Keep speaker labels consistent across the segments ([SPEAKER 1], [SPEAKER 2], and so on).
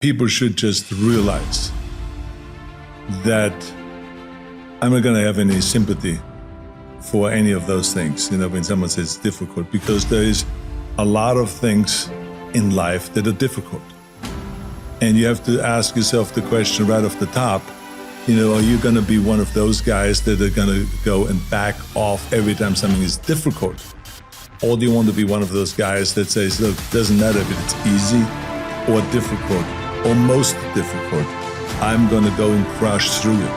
[SPEAKER 1] people should just realize that I'm not going to have any sympathy for any of those things, when someone says it's difficult, because there is a lot of things in life that are difficult. And you have to ask yourself the question right off the top, are you going to be one of those guys that are going to go and back off every time something is difficult? Or do you want to be one of those guys that says, look, it doesn't matter if it's easy or difficult or most difficult, I'm going to go and crush through it.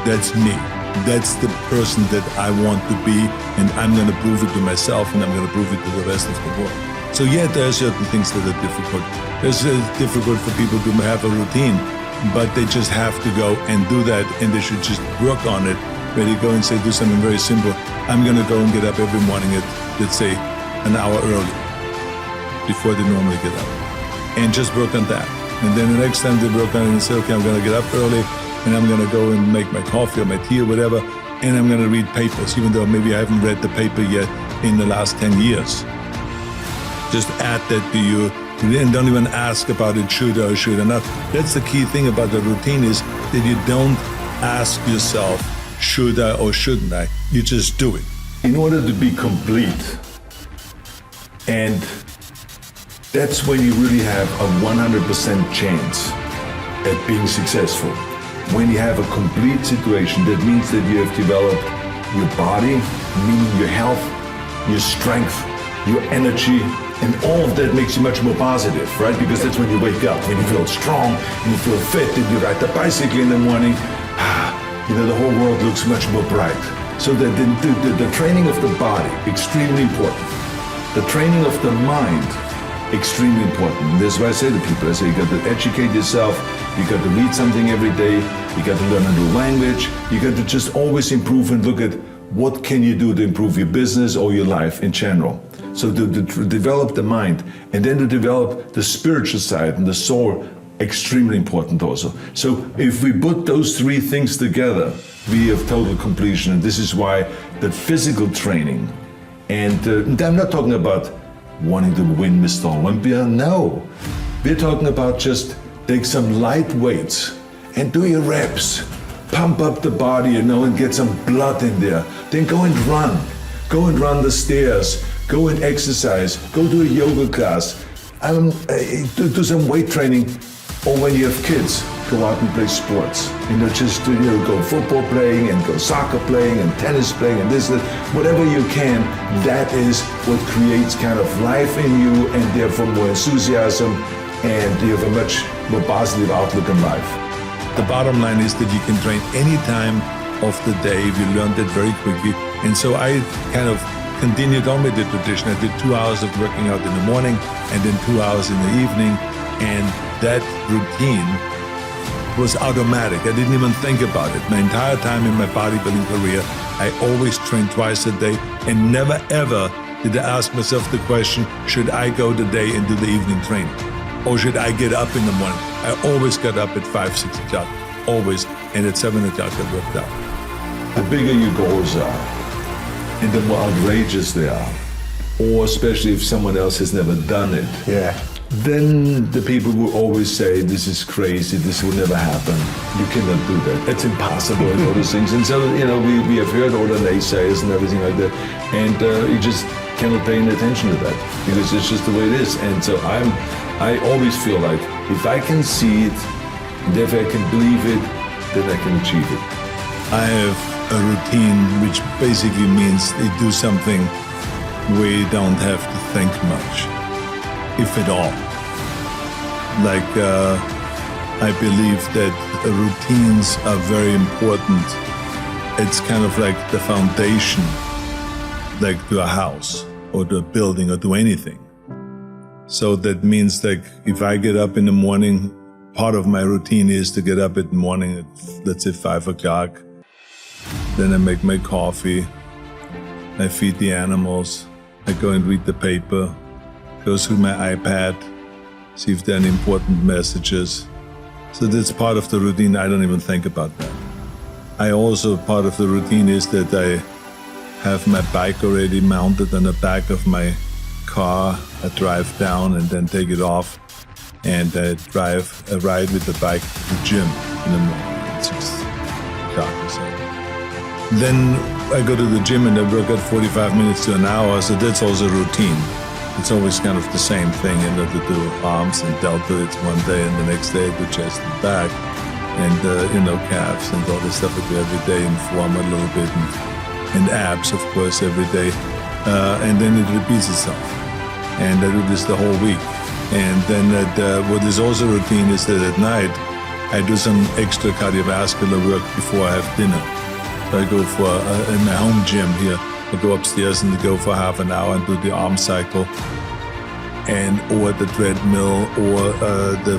[SPEAKER 1] That's me. That's the person that I want to be, and I'm going to prove it to myself, and I'm going to prove it to the rest of the world. So yeah, there are certain things that are difficult. It's difficult for people to have a routine, but they just have to go and do that, and they should just work on it. Where they go and say, do something very simple. I'm going to go and get up every morning at, let's say, an hour early before they normally get up, and just work on that. And then the next time they work on it and say, okay, I'm going to get up early, and I'm going to go and make my coffee or my tea or whatever, and I'm going to read papers, even though maybe I haven't read the paper yet in the last 10 years. Just add that to you, and don't even ask about it, should or should I not. That's the key thing about the routine, is that you don't ask yourself, should I or shouldn't I? You just do it.
[SPEAKER 2] In order to be complete, and that's when you really have a 100% chance at being successful. When you have a complete situation, that means that you have developed your body, meaning your health, your strength, your energy, and all of that makes you much more positive, right? Because that's when you wake up, when you feel strong, and you feel fit, and you ride the bicycle in the morning, the whole world looks much more bright. So the training of the body, extremely important. The training of the mind, extremely important. And that's why I say to people, I say, you got to educate yourself, you got to read something every day, you got to learn a new language, you got to just always improve and look at what can you do to improve your business or your life in general. So to develop the mind, and then to develop the spiritual side and the soul, extremely important also. So if we put those three things together, we have total completion. And this is why the physical training, and I'm not talking about wanting to win Mr. Olympia, no. We're talking about just take some light weights and do your reps. Pump up the body, and get some blood in there. Then go and run. Go and run the stairs. Go and exercise. Go to a yoga class. Do some weight training. Or when you have kids, go out and play sports. Just go football playing and go soccer playing and tennis playing and this, whatever you can. That is what creates kind of life in you, and therefore more enthusiasm, and you have a much more positive outlook in life.
[SPEAKER 1] The bottom line is that you can train any time of the day if you learn that very quickly. And so I kind of continued on with the tradition. I did 2 hours of working out in the morning and then 2 hours in the evening. And that routine was automatic. I didn't even think about it. My entire time in my bodybuilding career, I always trained twice a day, and never ever did I ask myself the question, should I go today and do the evening training? Or should I get up in the morning? I always got up at 5, 6 o'clock, always, and at 7 o'clock I worked out.
[SPEAKER 2] The bigger your goals are, and the more outrageous they are, or especially if someone else has never done it, then the people will always say, this is crazy, this will never happen, you cannot do that, it's impossible, and all those things. And so, we have heard all the naysayers and everything like that, and you just cannot pay any attention to that, because it's just the way it is. And so I always feel like, if I can see it, and if I can believe it, then I can achieve it.
[SPEAKER 1] I have a routine which basically means they do something where you don't have to think much, if at all. I believe that routines are very important. It's kind of like the foundation, like to a house or to a building or to anything. So that means if I get up in the morning, part of my routine is to get up in the morning at, let's say, 5 o'clock. Then I make my coffee, I feed the animals, I go and read the paper, go through my iPad, see if there are any important messages. So that's part of the routine. I don't even think about that. Part of the routine is that I have my bike already mounted on the back of my car. I drive down and then take it off and ride with the bike to the gym in the morning at 6 o'clock or so. Then I go to the gym and I work out 45 minutes to an hour, so that's also routine. It's always kind of the same thing, to do arms and delta, it's one day, and the next day I do chest and back, and calves and all this stuff I do every day, and form a little bit, and abs, of course, every day. And then it repeats itself. And I do this the whole week. And then what is also routine is that at night, I do some extra cardiovascular work before I have dinner. So I go in my home gym here, I go upstairs and go for half an hour and do the arm cycle, or the treadmill, or the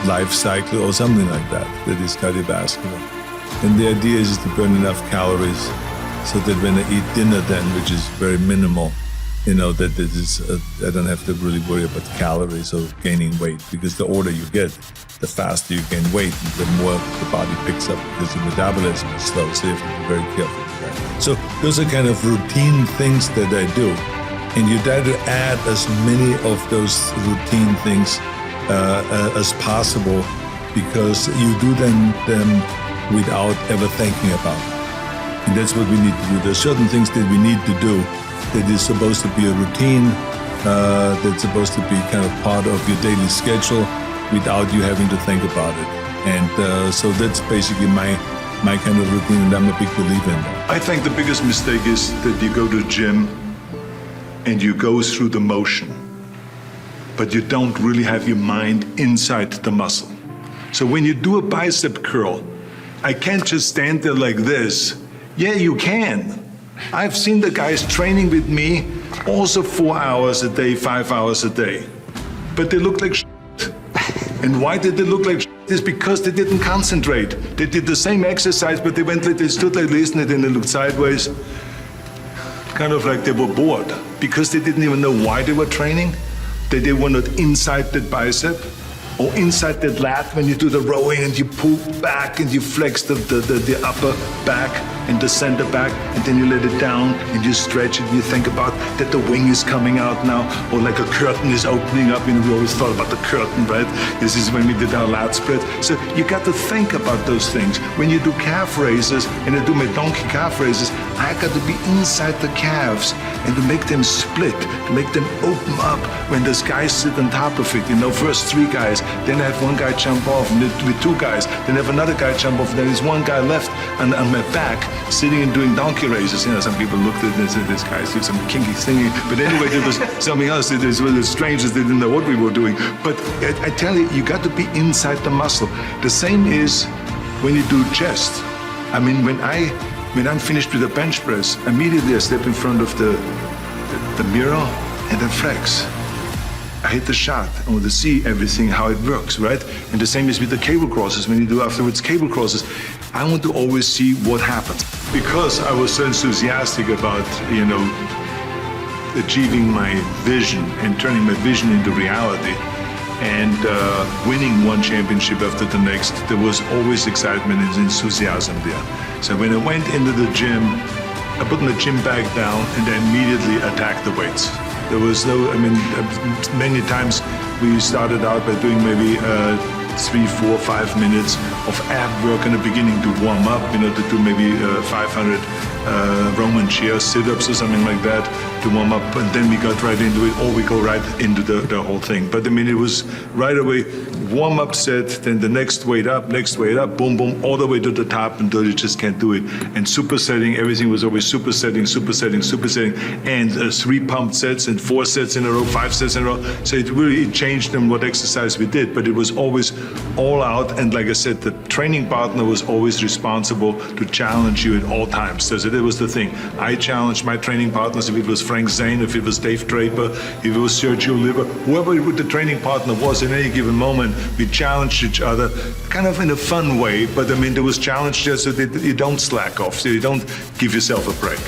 [SPEAKER 1] life cycle, or something like that is cardiovascular. And the idea is to burn enough calories so that when I eat dinner then, which is very minimal, that it is, I don't have to really worry about calories or gaining weight, because the older you get, the faster you gain weight, and the more the body picks up because your metabolism is slow, so you have to be very careful with that. So those are kind of routine things that I do. And you try to add as many of those routine things as possible, because you do them without ever thinking about it. And that's what we need to do. There are certain things that we need to do that is supposed to be a routine, that's supposed to be kind of part of your daily schedule without you having to think about it. And so that's basically my kind of routine, and I'm a big believer in that.
[SPEAKER 3] I think the biggest mistake is that you go to the gym and you go through the motion, but you don't really have your mind inside the muscle. So when you do a bicep curl, I can't just stand there like this. Yeah, you can. I've seen the guys training with me also 4 hours a day, 5 hours a day, but they look like shit. And why did they look like shit? It's because they didn't concentrate. They did the same exercise, but they stood like this, and then they looked sideways, kind of like they were bored, because they didn't even know why they were training. They were not inside that bicep or inside that lat when you do the rowing and you pull back and you flex the upper back and the center back, and then you let it down and you stretch it and you think about that the wing is coming out now, or like a curtain is opening up. We always thought about the curtain, right? This is when we did our lat spread. So you got to think about those things. When you do calf raises, and I do my donkey calf raises, I got to be inside the calves and to make them split, to make them open up when those guys sit on top of it. First 3 guys, then I have one guy jump off, and with 2 guys, then I have another guy jump off, then there's one guy left on my back sitting and doing donkey raises. Some people looked at this and said, this guy's doing some kinky singing. But anyway, there was something else. It was strange that they didn't know what we were doing. But I tell you got to be inside the muscle. The same is when you do chest. I mean, when I'm finished with the bench press, immediately I step in front of the mirror and then flex. I hit the shot. I want to see everything, how it works, right? And the same is with the cable crosses. When you do afterwards cable crosses, I want to always see what happens. Because I was so enthusiastic about, achieving my vision and turning my vision into reality, and winning one championship after the next, there was always excitement and enthusiasm there. So when I went into the gym, I put my gym bag down and I immediately attacked the weights. There was many times we started out by doing maybe 3, 4, 5 minutes of ab work in the beginning to warm up, to do maybe 500 Roman chair sit-ups or something like that to warm up, and then we got right into it, or we go right into the whole thing. But it was right away, warm-up set, then the next weight up, boom, boom, all the way to the top until you just can't do it. And supersetting, everything was always supersetting, and 3 pumped sets and 4 sets in a row, 5 sets in a row. So it really changed in what exercise we did, but it was always all out. And like I said, the training partner was always responsible to challenge you at all times. So that was the thing. I challenged my training partners, if it was Frank Zane, if it was Dave Draper, if it was Sergio Oliva, whoever the training partner was in any given moment, we challenged each other kind of in a fun way, but there was challenge there so that you don't slack off, so you don't give yourself a break.